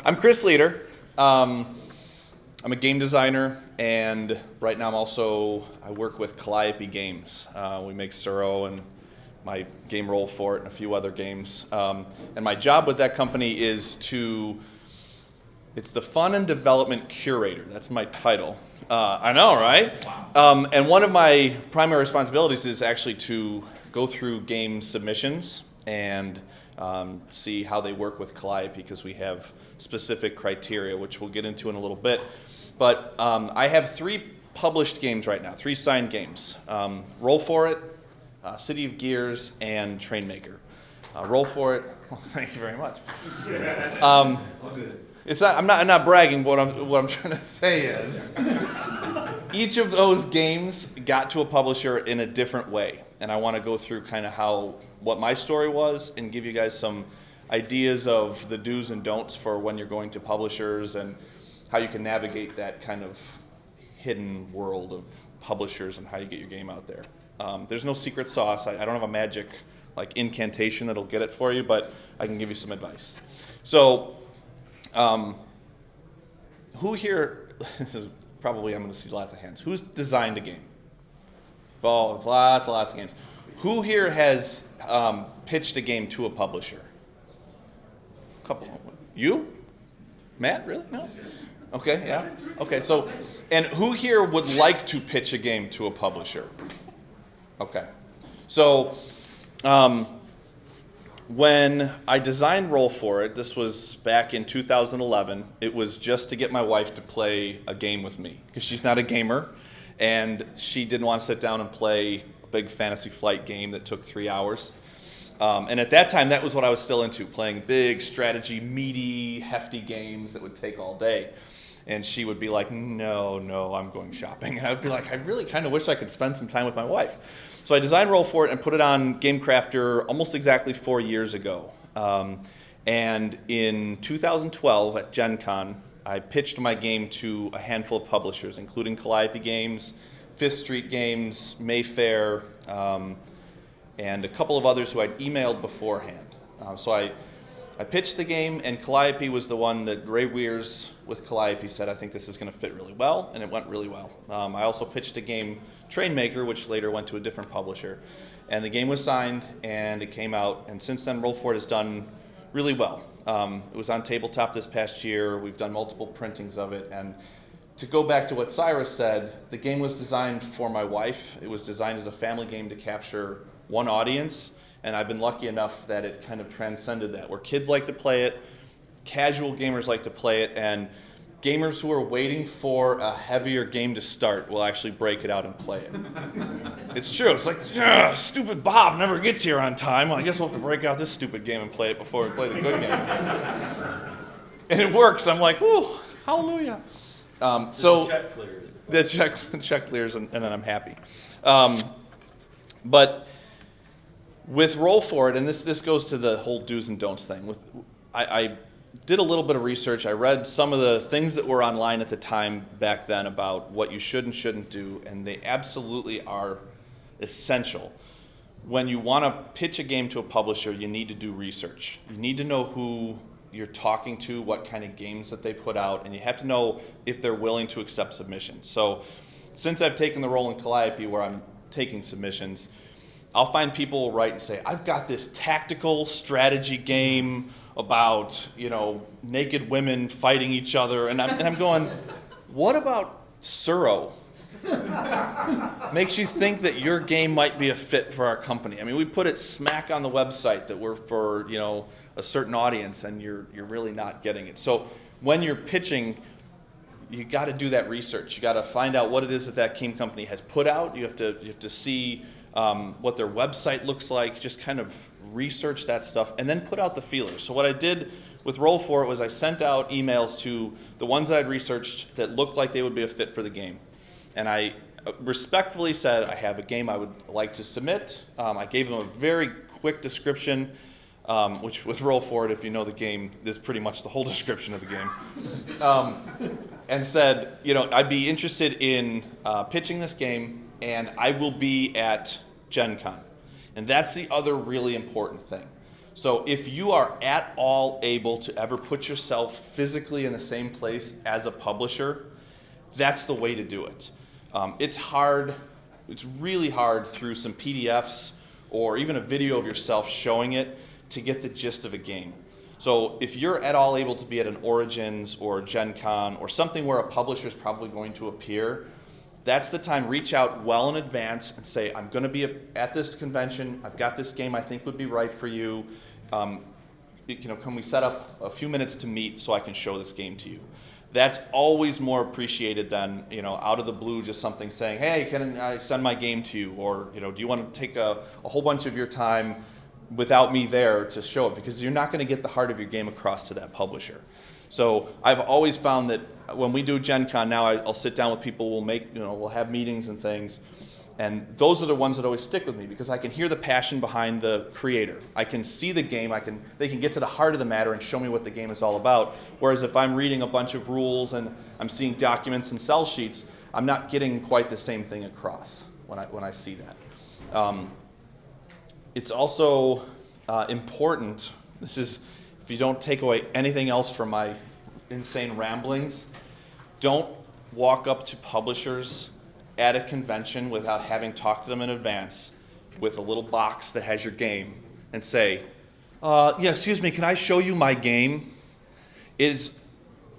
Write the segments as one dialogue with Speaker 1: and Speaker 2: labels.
Speaker 1: I'm Chris Leader. I'm a game designer, and right now I work with Calliope Games. We make Tsuro and my game Roll For It and a few other games. And my job with that company is it's the fun and development curator. That's my title. I know, right? And one of my primary responsibilities is actually to go through game submissions and see how they work with Calliope, because we have specific criteria, which we'll get into in a little bit. But I have 3 published games right now, 3 signed games. Roll For It, City of Gears, and Trainmaker. Roll For It, well, thank you very much. I'm not bragging, but what I'm trying to say is each of those games got to a publisher in a different way. And I want to go through kind of what my story was and give you guys some ideas of the do's and don'ts for when you're going to publishers and how you can navigate that kind of hidden world of publishers and how you get your game out there. There's no secret sauce. I don't have a magic incantation that'll get it for you, but I can give you some advice. So, who here, this is probably, I'm going to see lots of hands. Who's designed a game? Oh, it's lots of games. Who here has pitched a game to a publisher? A couple. You? Matt, really? No? Okay, yeah. Okay, so, and who here would like to pitch a game to a publisher? Okay. So, when I designed Roll For It, this was back in 2011, it was just to get my wife to play a game with me, because she's not a gamer, and she didn't want to sit down and play a big Fantasy Flight game that took 3 hours. And at that time, that was what I was still into, playing big strategy, meaty, hefty games that would take all day. And she would be like, no, I'm going shopping. And I would be like, I really kind of wish I could spend some time with my wife. So I designed Roll For It and put it on GameCrafter almost exactly 4 years ago. And in 2012 at Gen Con, I pitched my game to a handful of publishers, including Calliope Games, Fifth Street Games, Mayfair, and a couple of others who I'd emailed beforehand. So I pitched the game, and Calliope was the one that Ray Weirs with Calliope said, I think this is going to fit really well, and it went really well. I also pitched a game, Trainmaker, which later went to a different publisher. And the game was signed, and it came out, and since then Roll For It has done really well. It was on tabletop this past year. We've done multiple printings of it, and to go back to what Cyrus said, the game was designed for my wife. It was designed as a family game to capture one audience, and I've been lucky enough that it kind of transcended that, where kids like to play it, casual gamers like to play it, and gamers who are waiting for a heavier game to start will actually break it out and play it. It's true. It's like, stupid Bob never gets here on time. Well, I guess we'll have to break out this stupid game and play it before we play the good game. And it works. I'm like, whoo, hallelujah. So
Speaker 2: the check clears.
Speaker 1: The check clears, and then I'm happy. But with Roll For It, and this goes to the whole do's and don'ts thing. I did a little bit of research. I read some of the things that were online at the time back then about what you should and shouldn't do, and they absolutely are essential. When you want to pitch a game to a publisher, you need to do research. You need to know who you're talking to, what kind of games that they put out, and you have to know if they're willing to accept submissions. So since I've taken the role in Calliope where I'm taking submissions, I'll find people write and say, I've got this tactical strategy game about, naked women fighting each other, and I'm going, what about Tsuro? Makes you think that your game might be a fit for our company. I mean, we put it smack on the website that we're for, a certain audience, and you're really not getting it. So when you're pitching, you got to do that research. You got to find out what it is that game company has put out. You have to see what their website looks like, just kind of research that stuff, and then put out the feelers. So what I did with Roll For It was I sent out emails to the ones that I'd researched that looked like they would be a fit for the game. And I respectfully said, I have a game I would like to submit. I gave them a very quick description, which with Roll For It, if you know the game, this is pretty much the whole description of the game. And said, I'd be interested in pitching this game, and I will be at Gen Con. And that's the other really important thing. So if you are at all able to ever put yourself physically in the same place as a publisher, that's the way to do it. It's hard, it's really hard through some PDFs or even a video of yourself showing it to get the gist of a game. So if you're at all able to be at an Origins or Gen Con or something where a publisher is probably going to appear, that's the time. Reach out well in advance and say, I'm going to be at this convention. I've got this game I think would be right for you. Can we set up a few minutes to meet so I can show this game to you? That's always more appreciated than, out of the blue, just something saying, hey, can I send my game to you? Or, do you want to take a whole bunch of your time without me there to show it? Because you're not going to get the heart of your game across to that publisher. So I've always found that when we do Gen Con now, I'll sit down with people, we'll have meetings and things. And those are the ones that always stick with me because I can hear the passion behind the creator. I can see the game. They can get to the heart of the matter and show me what the game is all about. Whereas if I'm reading a bunch of rules and I'm seeing documents and sell sheets, I'm not getting quite the same thing across when I see that. It's also important. This is, if you don't take away anything else from my insane ramblings, don't walk up to publishers at a convention without having talked to them in advance with a little box that has your game and say, excuse me, can I show you my game? It is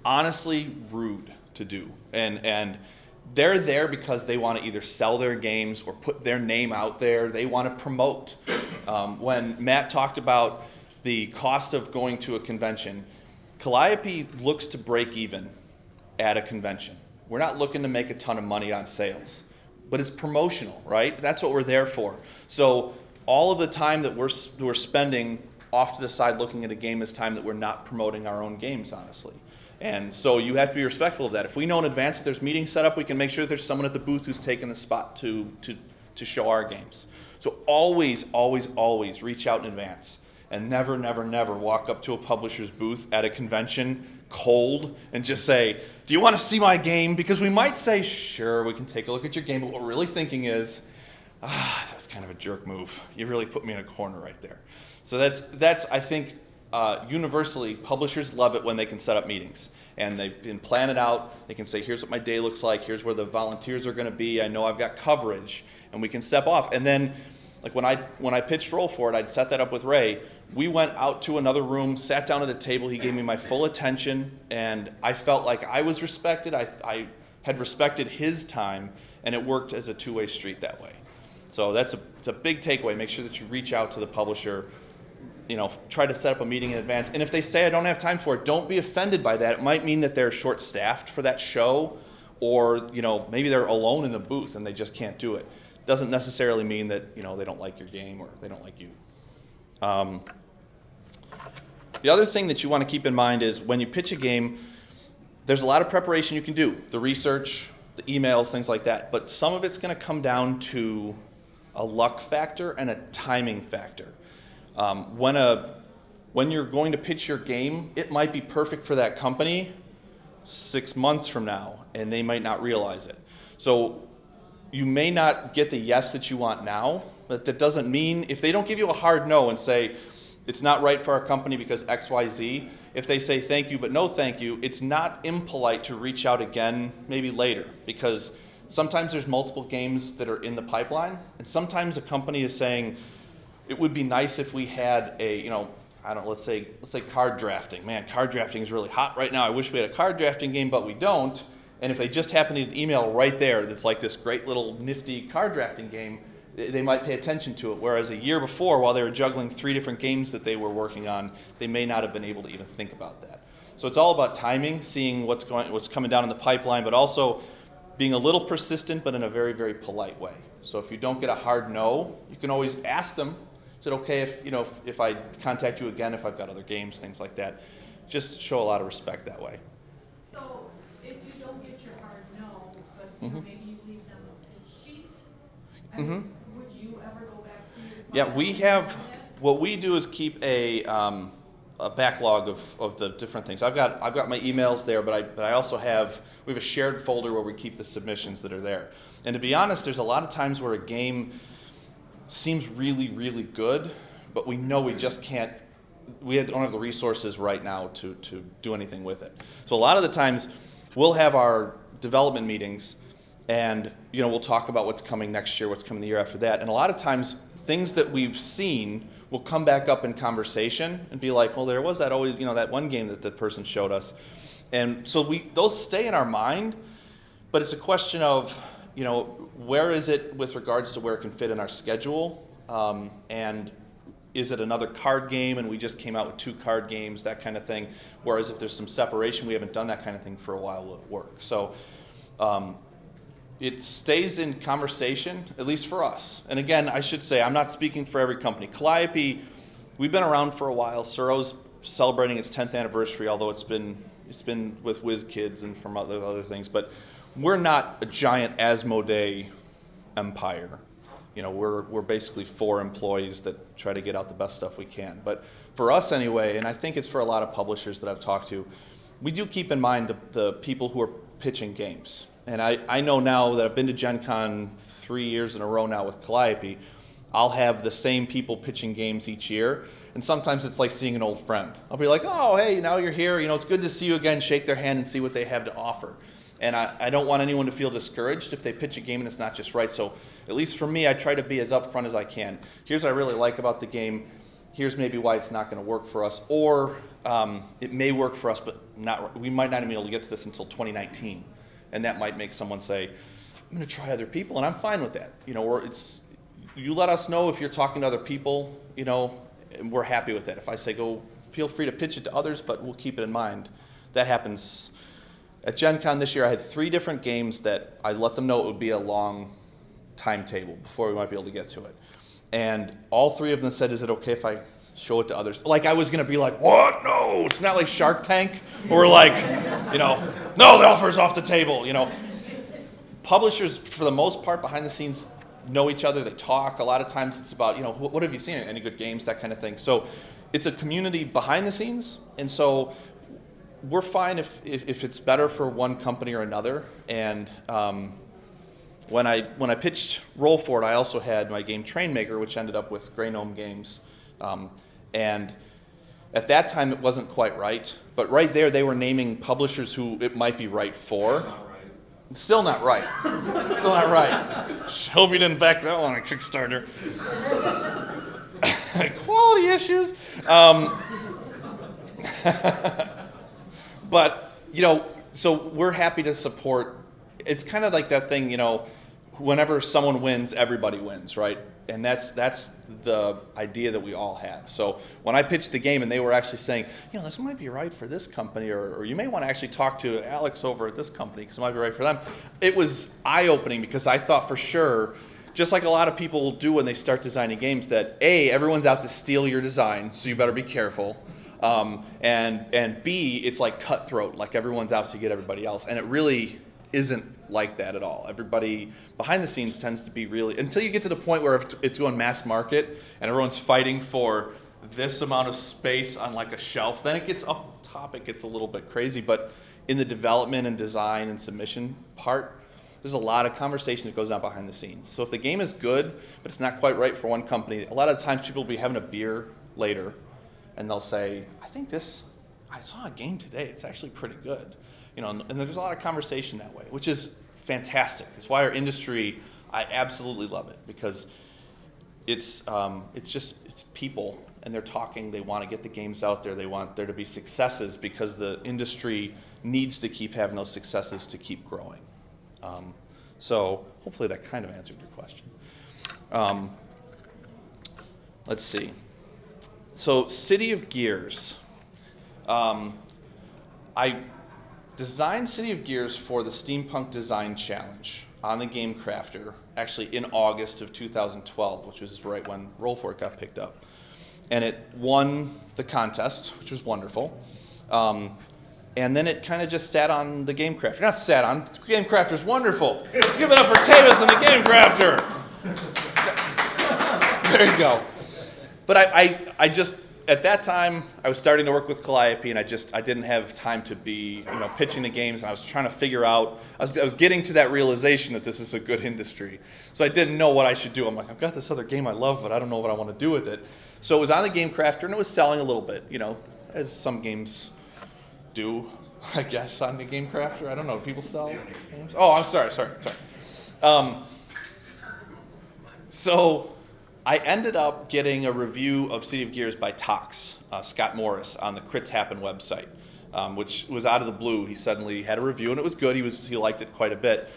Speaker 1: honestly rude to do. And they're there because they want to either sell their games or put their name out there. They want to promote. When Matt talked about the cost of going to a convention, Calliope looks to break even at a convention. We're not looking to make a ton of money on sales, but it's promotional, right? That's what we're there for. So all of the time that we're spending off to the side looking at a game is time that we're not promoting our own games, honestly. And so you have to be respectful of that. If we know in advance that there's meetings set up, we can make sure there's someone at the booth who's taking the spot to show our games. So always, always, always reach out in advance. And never, never, never walk up to a publisher's booth at a convention cold and just say, do you want to see my game? Because we might say, sure, we can take a look at your game, but what we're really thinking is, that was kind of a jerk move. You really put me in a corner right there. So that's I think, universally, publishers love it when they can set up meetings. And they can plan it out. They can say, here's what my day looks like. Here's where the volunteers are going to be. I know I've got coverage. And we can step off. And then, like when I pitched Roll for it, I'd set that up with Ray. We went out to another room, sat down at a table. He gave me my full attention, and I felt like I was respected. I had respected his time, and it worked as a two-way street that way. So it's a big takeaway. Make sure that you reach out to the publisher. Try to set up a meeting in advance. And if they say I don't have time for it, don't be offended by that. It might mean that they're short-staffed for that show, or maybe they're alone in the booth and they just can't do it. Doesn't necessarily mean that they don't like your game or they don't like you. The other thing that you want to keep in mind is when you pitch a game, there's a lot of preparation you can do. The research, the emails, things like that. But some of it's going to come down to a luck factor and a timing factor. When you're going to pitch your game, it might be perfect for that company 6 months from now, and they might not realize it. So you may not get the yes that you want now, but that doesn't mean, if they don't give you a hard no and say, it's not right for our company because X, Y, Z, if they say thank you but no thank you, it's not impolite to reach out again maybe later, because sometimes there's multiple games that are in the pipeline, and sometimes a company is saying, it would be nice if we had a, let's say card drafting. Man, card drafting is really hot right now. I wish we had a card drafting game, but we don't. And if they just happen to email right there that's like this great little nifty card drafting game, they might pay attention to it. Whereas a year before, while they were juggling 3 different games that they were working on, they may not have been able to even think about that. So it's all about timing, seeing what's coming down in the pipeline, but also being a little persistent, but in a very, very polite way. So if you don't get a hard no, you can always ask them, is it okay if I contact you again if I've got other games, things like that. Just show a lot of respect that way.
Speaker 2: So if you don't get your hard no, but maybe you leave them a pitch sheet, would you ever go back to your
Speaker 1: Yeah, we have, what we do is keep a backlog of the different things. I've got my emails there, but I also we have a shared folder where we keep the submissions that are there. And to be honest, there's a lot of times where a game, seems really, really good, but we know we just can't, don't have the resources right now to do anything with it. So a lot of the times we'll have our development meetings and we'll talk about what's coming next year, what's coming the year after that. And a lot of times things that we've seen will come back up in conversation and be like, well, there was that always, that one game that the person showed us. And so those stay in our mind, but it's a question of, where is it with regards to where it can fit in our schedule? And is it another card game and we just came out with 2 card games, that kind of thing? Whereas if there's some separation, we haven't done that kind of thing for a while, will it work? So it stays in conversation, at least for us. And again, I should say, I'm not speaking for every company. Calliope, we've been around for a while. Suro's celebrating its 10th anniversary, although it's been with WizKids and from other things. But we're not a giant Asmodee empire. We're basically 4 employees that try to get out the best stuff we can. But for us anyway, and I think it's for a lot of publishers that I've talked to, we do keep in mind the people who are pitching games. And I know now that I've been to Gen Con 3 years in a row now with Calliope, I'll have the same people pitching games each year. And sometimes it's like seeing an old friend. I'll be like, oh, hey, now you're here. It's good to see you again, shake their hand and see what they have to offer. And I don't want anyone to feel discouraged if they pitch a game and it's not just right. So at least for me, I try to be as upfront as I can. Here's what I really like about the game. Here's maybe why it's not going to work for us. Or it may work for us, but we might not be able to get to this until 2019. And that might make someone say, I'm going to try other people, and I'm fine with that. Or you let us know if you're talking to other people, and we're happy with that. If I say go, feel free to pitch it to others, but we'll keep it in mind. That happens. At Gen Con this year, I had 3 different games that I let them know it would be a long timetable before we might be able to get to it. And all 3 of them said, is it okay if I show it to others? Like I was going to be like, what? No, it's not like Shark Tank. Where we're like, no, the offer's off the table. Publishers, for the most part, behind the scenes, know each other. They talk. A lot of times it's about, what have you seen? Any good games? That kind of thing. So it's a community behind the scenes. And so we're fine if it's better for one company or another. And when I pitched Roll For It, I also had my game Trainmaker, which ended up with Grey Gnome Games. And at that time, it wasn't quite right. But right there, they were naming publishers who it might be right for. Still not right. Still not right. Hope you didn't back that one on Kickstarter. Quality issues. But, so we're happy to support. It's kind of like that thing, whenever someone wins, everybody wins, right? And that's the idea that we all have. So when I pitched the game and they were actually saying, this might be right for this company, or you may want to actually talk to Alex over at this company because it might be right for them. It was eye-opening because I thought for sure, just like a lot of people do when they start designing games, that A, everyone's out to steal your design, so you better be careful. And B, it's like cutthroat, like everyone's out to get everybody else. And it really isn't like that at all. Everybody behind the scenes tends to be really, until you get to the point where it's going mass market and everyone's fighting for this amount of space on like a shelf, then it gets up top, it gets a little bit crazy. But in the development and design and submission part, there's a lot of conversation that goes on behind the scenes. So if the game is good, but it's not quite right for one company, a lot of times people will be having a beer later and they'll say, I saw a game today, it's actually pretty good. And there's a lot of conversation that way, which is fantastic. It's why our industry, I absolutely love it, because it's people, and they're talking, they want to get the games out there, they want there to be successes, because the industry needs to keep having those successes to keep growing. So hopefully that kind of answered your question. Let's see. So City of Gears. I designed City of Gears for the Steampunk Design Challenge on the Game Crafter, actually in August of 2012, which was right when Roll For It got picked up. And it won the contest, which was wonderful. And then it kind of just sat on the Game Crafter. Not sat on, the Game Crafter's wonderful. Let's give it up for Tavis and the Game Crafter. There you go. But I just at that time, I was starting to work with Calliope, and I didn't have time to be, pitching the games, and I was trying to figure out, I was getting to that realization that this is a good industry. So I didn't know what I should do. I'm like, I've got this other game I love, but I don't know what I want to do with it. So it was on the Game Crafter, and it was selling a little bit, as some games do, I guess, on the Game Crafter. I don't know, do people sell games? Oh, I'm sorry. So I ended up getting a review of City of Gears by Tox, Scott Morris, on the Crits Happen website, which was out of the blue. He suddenly had a review, and it was good. He liked it quite a bit.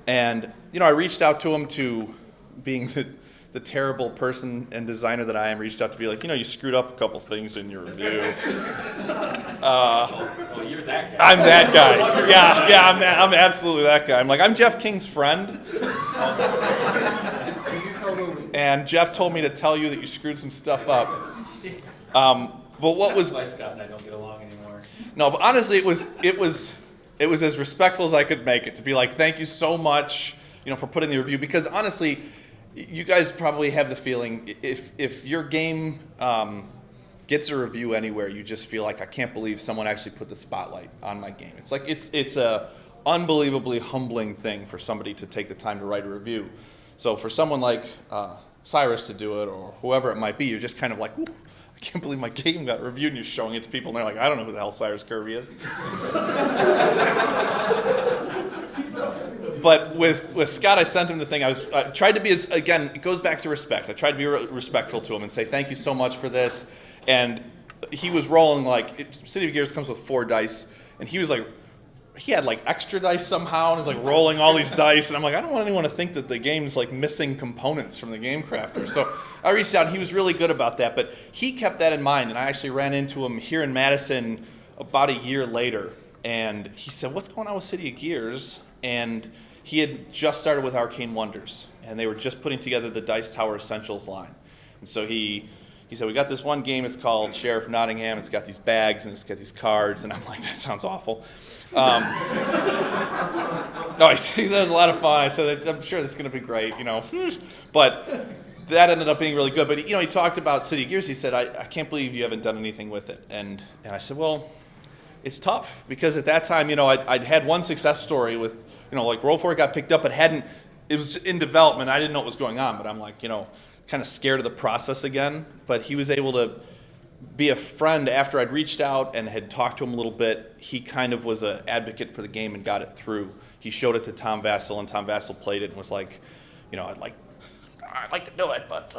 Speaker 1: And, I reached out to him, to being the terrible person and designer that I am, reached out to be like, you screwed up a couple things in your review.
Speaker 3: Well, you're that guy.
Speaker 1: I'm that guy. Yeah, I'm absolutely that guy. I'm like, I'm Jeff King's friend. And Jeff told me to tell you that you screwed some stuff up. But what was...
Speaker 3: That's why Scott and I don't get along anymore.
Speaker 1: No, but honestly, it was as respectful as I could make it, to be like, thank you so much, for putting the review. Because honestly, you guys probably have the feeling, if your game gets a review anywhere, you just feel like, I can't believe someone actually put the spotlight on my game. It's like, it's a unbelievably humbling thing for somebody to take the time to write a review. So for someone like Cyrus to do it, or whoever it might be, you're just kind of like, ooh, I can't believe my game got reviewed, and you're showing it to people, and they're like, I don't know who the hell Cyrus Kirby is. But with Scott, I sent him the thing. I tried to be again, it goes back to respect. I tried to be respectful to him and say, thank you so much for this. And he was rolling City of Gears comes with 4 dice, and he was like, he had extra dice somehow, and was rolling all these dice, and I'm like, I don't want anyone to think that the game's missing components from the Game Crafter. So I reached out, and he was really good about that, but he kept that in mind, and I actually ran into him here in Madison about a year later, and he said, what's going on with City of Gears? And he had just started with Arcane Wonders, and they were just putting together the Dice Tower Essentials line. And so he said, we got this one game, it's called Sheriff Nottingham, it's got these bags, and it's got these cards, and I'm like, that sounds awful. No, he said it was a lot of fun. I said, I'm sure this is going to be great, But that ended up being really good. But, he talked about City of Gears. He said, I can't believe you haven't done anything with it. And I said, well, it's tough. Because at that time, I'd had one success story with, Roll For It got picked up, but it was in development. I didn't know what was going on. But I'm like, kind of scared of the process again. But he was able to be a friend after I'd reached out and had talked to him a little bit. He kind of was an advocate for the game and got it through. He showed it to Tom Vassell, and Tom Vassell played it and was like, I'd like to do it, but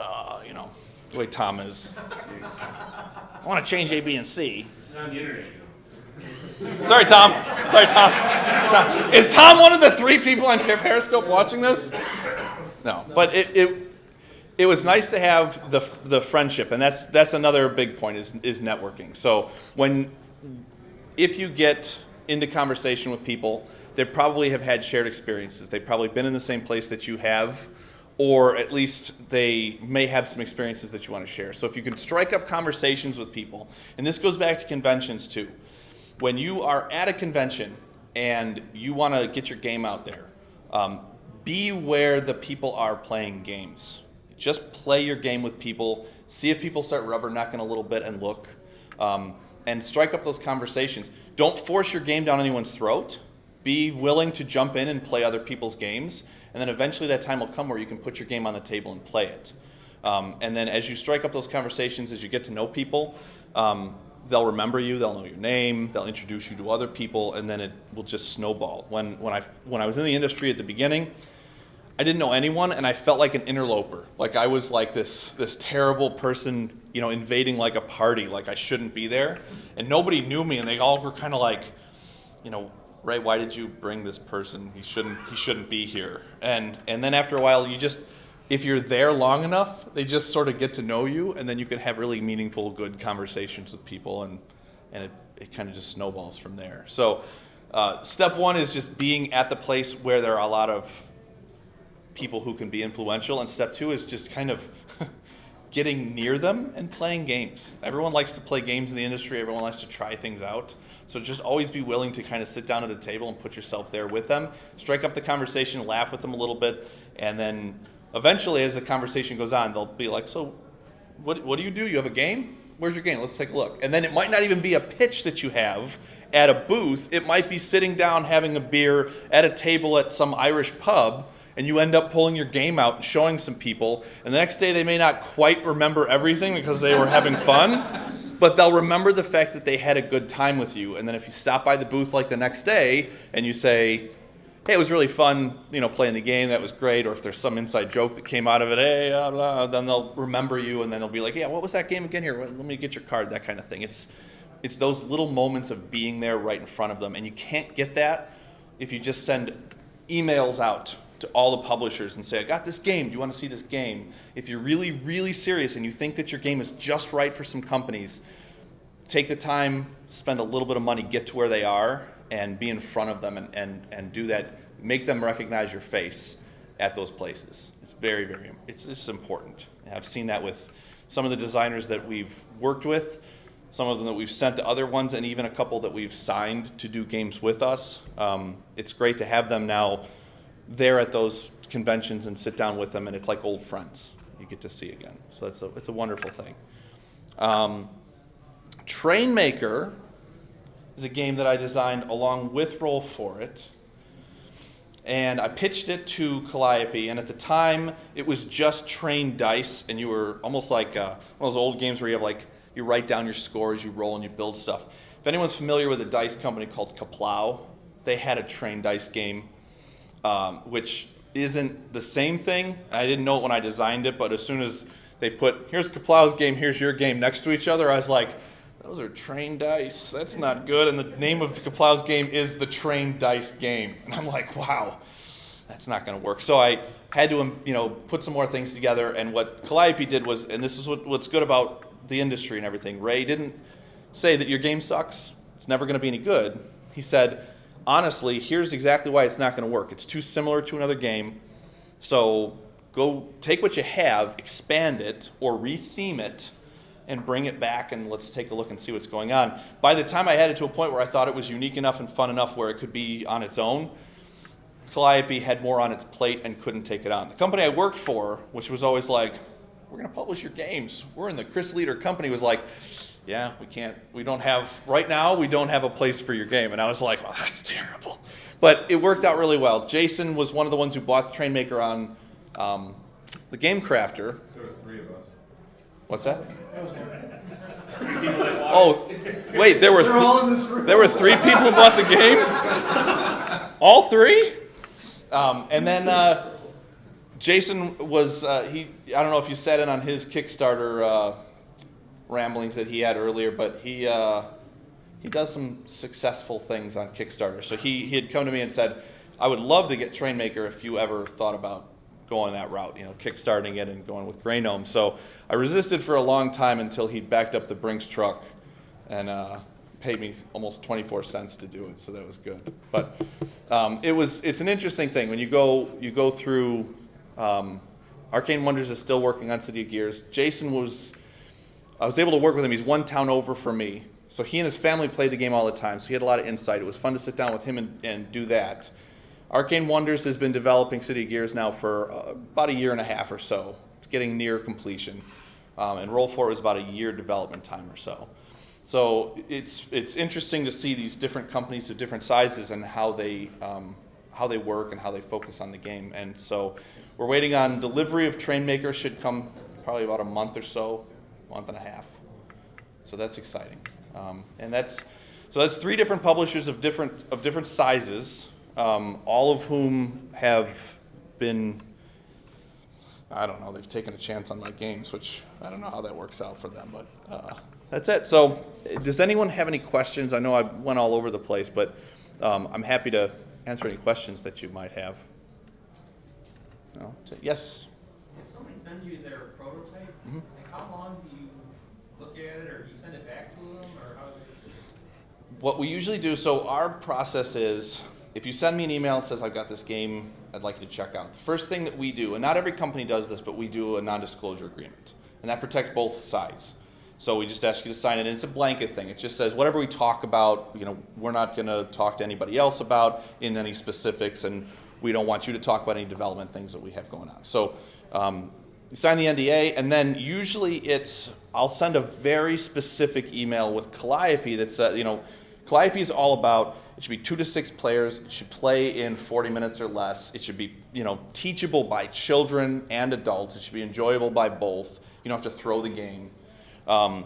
Speaker 1: the way Tom is, I want to change A, B, and C.
Speaker 3: It's on the internet.
Speaker 1: Sorry, Tom. Tom. Is Tom one of the 3 people on Periscope watching this? No, but it was nice to have the friendship, and that's another big point is networking. So if you get into conversation with people, they probably have had shared experiences. They've probably been in the same place that you have, or at least they may have some experiences that you want to share. So if you can strike up conversations with people, and this goes back to conventions too. When you are at a convention and you want to get your game out there, be where the people are playing games. Just play your game with people, see if people start rubbernecking a little bit and look, and strike up those conversations. Don't force your game down anyone's throat. Be willing to jump in and play other people's games, and then eventually that time will come where you can put your game on the table and play it. And then as you strike up those conversations, as you get to know people, they'll remember you, they'll know your name, they'll introduce you to other people, and then it will just snowball. When I was in the industry at the beginning, I didn't know anyone, and I felt like an interloper. Like I was like this terrible person, invading like a party, like I shouldn't be there. And nobody knew me, and they all were kind of like, Ray, why did you bring this person? He shouldn't be here. And then after a while, if you're there long enough, they just sort of get to know you, and then you can have really meaningful, good conversations with people, and it kind of just snowballs from there. So step 1 is just being at the place where there are a lot of people who can be influential, and step 2 is just kind of getting near them and playing games. Everyone likes to play games in the industry. Everyone likes to try things out. So just always be willing to kind of sit down at a table and put yourself there with them, strike up the conversation, laugh with them a little bit, and then eventually as the conversation goes on, they'll be like, so what do you do? You have a game? where's your game? Let's take a look. And then it might not even be a pitch that you have at a booth. It might be sitting down having a beer at a table at some Irish pub, and you end up pulling your game out and showing some people. And the next day they may not quite remember everything because they were having fun, but they'll remember the fact that they had a good time with you. And then if you stop by the booth like the next day and you say, hey, it was really fun, playing the game, that was great, or if there's some inside joke that came out of it, hey, blah, blah, then they'll remember you, and then they'll be like, yeah, what was that game again here? Let me get your card, that kind of thing. It's those little moments of being there right in front of them, and you can't get that if you just send emails out to all the publishers and say, I got this game, do you want to see this game? If you're really, really serious and you think that your game is just right for some companies, take the time, spend a little bit of money, get to where they are, and be in front of them and do that. Make them recognize your face at those places. It's very, very, it's just important. I've seen that with some of the designers that we've worked with, some of them that we've sent to other ones, and even a couple that we've signed to do games with us. It's great to have them now there at those conventions and sit down with them, and it's like old friends you get to see again. So it's a wonderful thing. Trainmaker is a game that I designed along with Roll For It, and I pitched it to Calliope, and at the time it was just train dice, and you were almost like one of those old games where you write down your scores, you roll, and you build stuff. If anyone's familiar with a dice company called Kaplow, they had a train dice game, which isn't the same thing. I didn't know it when I designed it, but as soon as they put, here's Kaplow's game, here's your game next to each other, I was like, those are train dice. That's not good. And the name of Kaplow's game is the Train Dice Game. And I'm like, wow, that's not going to work. So I had to, put some more things together. And what Calliope did was, and this is what's good about the industry and everything, Ray didn't say that your game sucks, it's never going to be any good. He said, honestly, here's exactly why it's not going to work. It's too similar to another game. So go take what you have, expand it, or retheme it, and bring it back, and let's take a look and see what's going on. By the time I had it to a point where I thought it was unique enough and fun enough where it could be on its own, Calliope had more on its plate and couldn't take it on. The company I worked for, which was always like, we're going to publish your games, we're in the Chris Leader company, was like, yeah, we don't have a place for your game. And I was like, well, that's terrible. But it worked out really well. Jason was one of the ones who bought the Trainmaker on the Game Crafter.
Speaker 4: There was 3 of us.
Speaker 1: What's that?
Speaker 3: Three people that walk.
Speaker 1: Oh, wait, there were
Speaker 4: They're all in this room.
Speaker 1: there were 3 people who bought the game? All 3? And then Jason was, I don't know if you sat in on his Kickstarter ramblings that he had earlier, but he does some successful things on Kickstarter. So he had come to me and said, I would love to get Trainmaker if you ever thought about going that route, kickstarting it and going with Grey Gnome. So I resisted for a long time until he backed up the Brinks truck and paid me almost 24 cents to do it, so that was good. But it's an interesting thing when you go through. Arcane Wonders is still working on City of Gears. I was able to work with him. He's one town over from me, so he and his family played the game all the time. So he had a lot of insight. It was fun to sit down with him and do that. Arcane Wonders has been developing City of Gears now for about a year and a half or so. It's getting near completion. And Roll For It was about a year development time or so. So it's interesting to see these different companies of different sizes and how they work and how they focus on the game. And so we're waiting on delivery of Trainmaker. Should come probably about a month or so, month and a half. So that's exciting. And that's 3 different publishers of different sizes. All of whom have been, I don't know, they've taken a chance on my games, which I don't know how that works out for them, but that's it. So does anyone have any questions? I know I went all over the place, but I'm happy to answer any questions that you might have. No? Yes?
Speaker 5: If somebody sends you their prototype, like how long do you look at it, or do you send it back to them, or how do you?
Speaker 1: What we usually do, so our process is, if you send me an email and says, I've got this game I'd like you to check out, the first thing that we do, and not every company does this, but we do a non-disclosure agreement. And that protects both sides. So we just ask you to sign it, and it's a blanket thing. It just says whatever we talk about, we're not going to talk to anybody else about in any specifics, and we don't want you to talk about any development things that we have going on. So You sign the NDA, and then usually I'll send a very specific email with Calliope that says, Calliope is all about, it should be 2 to 6 players, it should play in 40 minutes or less, it should be, teachable by children and adults, it should be enjoyable by both, you don't have to throw the game. And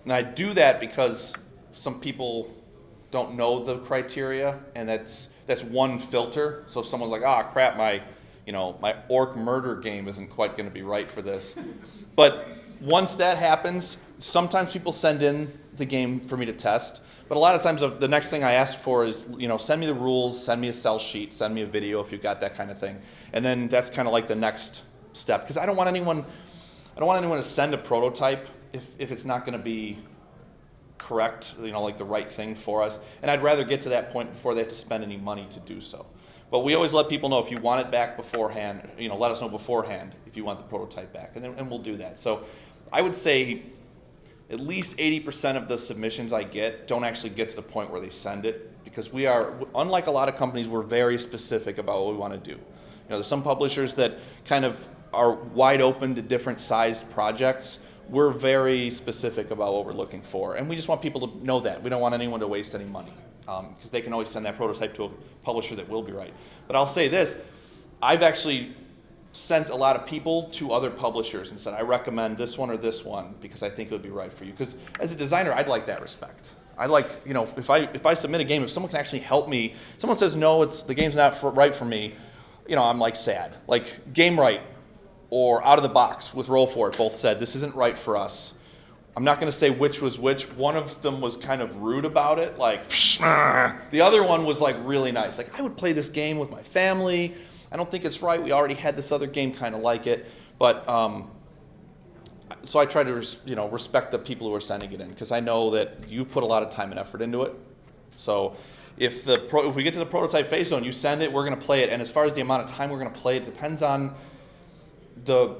Speaker 1: I do that because some people don't know the criteria, and that's one filter. So if someone's like, crap, my orc murder game isn't quite going to be right for this. But once that happens, sometimes people send in the game for me to test. But a lot of times the next thing I ask for is, send me the rules, send me a sell sheet, send me a video if you've got that kind of thing. And then that's kind of like the next step, because I don't want anyone to send a prototype if it's not going to be correct, like the right thing for us. And I'd rather get to that point before they have to spend any money to do so. But we always let people know, if you want it back beforehand, let us know beforehand if you want the prototype back, and we'll do that. So I would say at least 80% of the submissions I get don't actually get to the point where they send it, because we are, unlike a lot of companies, we're very specific about what we want to do. There's some publishers that kind of are wide open to different sized projects. We're very specific about what we're looking for, and we just want people to know that. We don't want anyone to waste any money, because they can always send that prototype to a publisher that will be right. But I'll say this, I've actually sent a lot of people to other publishers and said, I recommend this one or this one because I think it would be right for you. Because as a designer, I'd like that respect. I'd like, if I submit a game, if someone can actually help me, someone says, no, the game's not right for me, I'm like sad. Like Game Right or Out of the Box with Roll For It both said, this isn't right for us. I'm not going to say which was which. One of them was kind of rude about it, like, the other one was like really nice. Like, I would play this game with my family. I don't think it's right. We already had this other game kind of like it. But, so I try to, respect the people who are sending it in, because I know that you put a lot of time and effort into it. So if we get to the prototype phase zone, you send it, we're going to play it. And as far as the amount of time we're going to play, it depends on the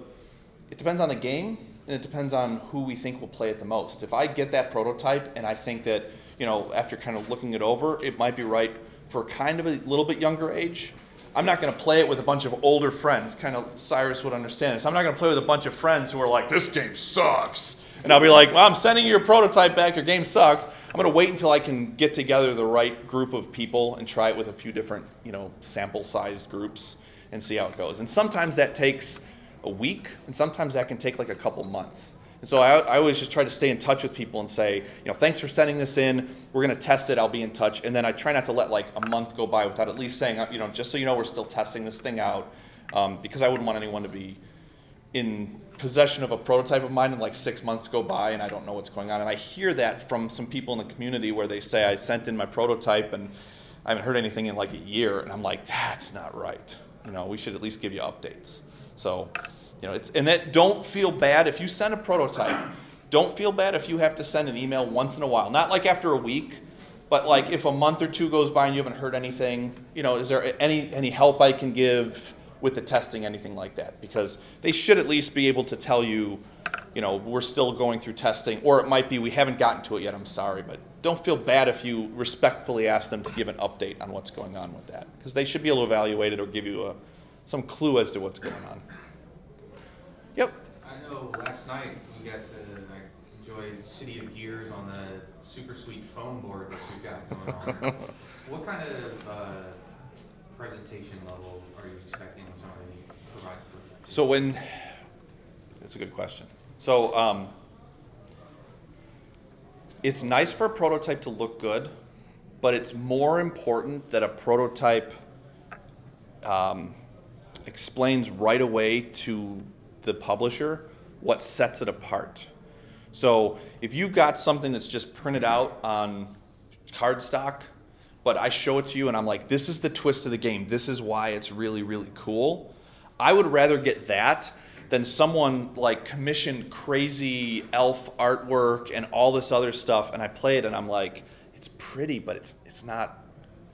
Speaker 1: game, and it depends on who we think will play it the most. If I get that prototype and I think that, after kind of looking it over, it might be right for kind of a little bit younger age, I'm not going to play it with a bunch of older friends. Kind of Cyrus would understand this. I'm not going to play with a bunch of friends who are like, this game sucks. And I'll be like, well, I'm sending you your prototype back. Your game sucks. I'm going to wait until I can get together the right group of people and try it with a few different, sample-sized groups and see how it goes. And sometimes that takes a week, and sometimes that can take like a couple months. And so I always just try to stay in touch with people and say, thanks for sending this in. We're going to test it. I'll be in touch. And then I try not to let like a month go by without at least saying, just so you know, we're still testing this thing out, because I wouldn't want anyone to be in possession of a prototype of mine and like 6 months go by and I don't know what's going on. And I hear that from some people in the community where they say, I sent in my prototype and I haven't heard anything in like a year. And I'm like, that's not right. We should at least give you updates. So, don't feel bad if you send a prototype. Don't feel bad if you have to send an email once in a while. Not like after a week, but like if a month or two goes by and you haven't heard anything, is there any help I can give with the testing, anything like that? Because they should at least be able to tell you, we're still going through testing, or it might be we haven't gotten to it yet, I'm sorry. But don't feel bad if you respectfully ask them to give an update on what's going on with that, because they should be able to evaluate it or give you some clue as to what's going on. Yep.
Speaker 4: I know last night we got to enjoy City of Gears on the super sweet foam board that you've got going on. What kind of presentation level are you expecting when somebody provides prototypes?
Speaker 1: That's a good question. So it's nice for a prototype to look good, but it's more important that a prototype explains right away to the publisher what sets it apart. So if you've got something that's just printed out on cardstock, but I show it to you and I'm like, this is the twist of the game, this is why it's really, really cool, I would rather get that than someone like commissioned crazy elf artwork and all this other stuff, and I play it and I'm like, it's pretty, but it's not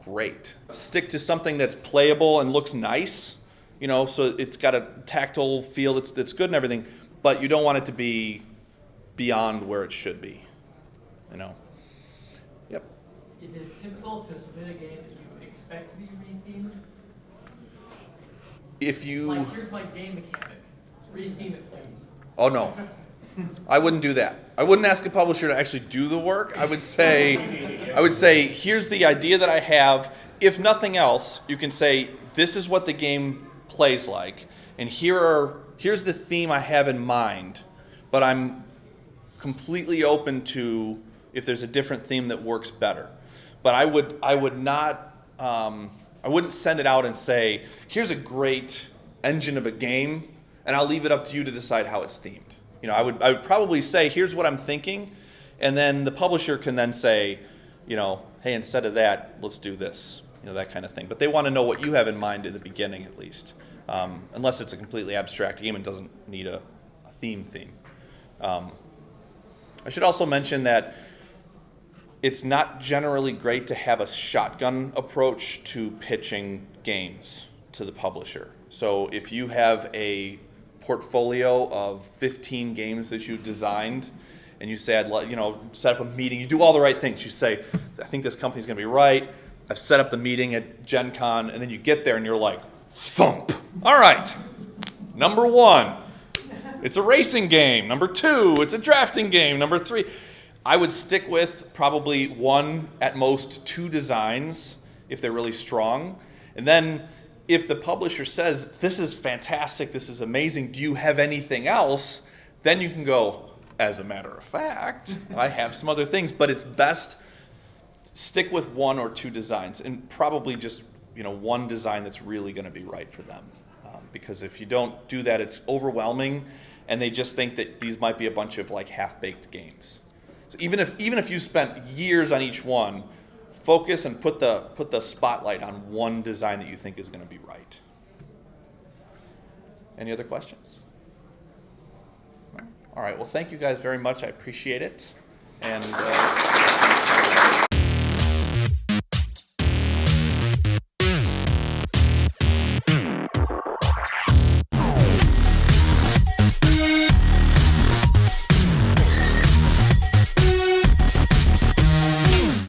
Speaker 1: great. Stick to something that's playable and looks nice, so it's got a tactile feel that's good and everything, but you don't want it to be beyond where it should be, Yep.
Speaker 5: Is it typical to submit a game that you expect to be rethemed?
Speaker 1: If you...
Speaker 5: Like, here's my game mechanic. Retheme it, please.
Speaker 1: Oh, no. I wouldn't do that. I wouldn't ask a publisher to actually do the work. I would say, here's the idea that I have. If nothing else, you can say, this is what the game plays like, and here's the theme I have in mind, but I'm completely open to if there's a different theme that works better. But I would not, I wouldn't send it out and say, here's a great engine of a game, and I'll leave it up to you to decide how it's themed. You know, I would probably say, here's what I'm thinking, and then the publisher can then say, you know, hey, instead of that, let's do this, you know, that kind of thing. But they want to know what you have in mind at the beginning, at least, unless it's a completely abstract game and doesn't need a theme. I should also mention that it's not generally great to have a shotgun approach to pitching games to the publisher. So if you have a portfolio of 15 games that you've designed, and you say, set up a meeting, you do all the right things. You say, I think this company's gonna be right. I've set up the meeting at Gen Con, and then you get there and you're like, thump. All right, number 1, it's a racing game. Number 2, it's a drafting game. Number 3, I would stick with probably 1, at most 2 designs if they're really strong. And then if the publisher says, this is fantastic, this is amazing, do you have anything else? Then you can go, as a matter of fact, I have some other things, but it's best stick with 1 or 2 designs, and probably just 1 design that's really going to be right for them. Because if you don't do that, it's overwhelming, and they just think that these might be a bunch of like half-baked games. So even if you spent years on each one, focus and put the spotlight on 1 design that you think is going to be right. Any other questions? All right. Well, thank you guys very much. I appreciate it. And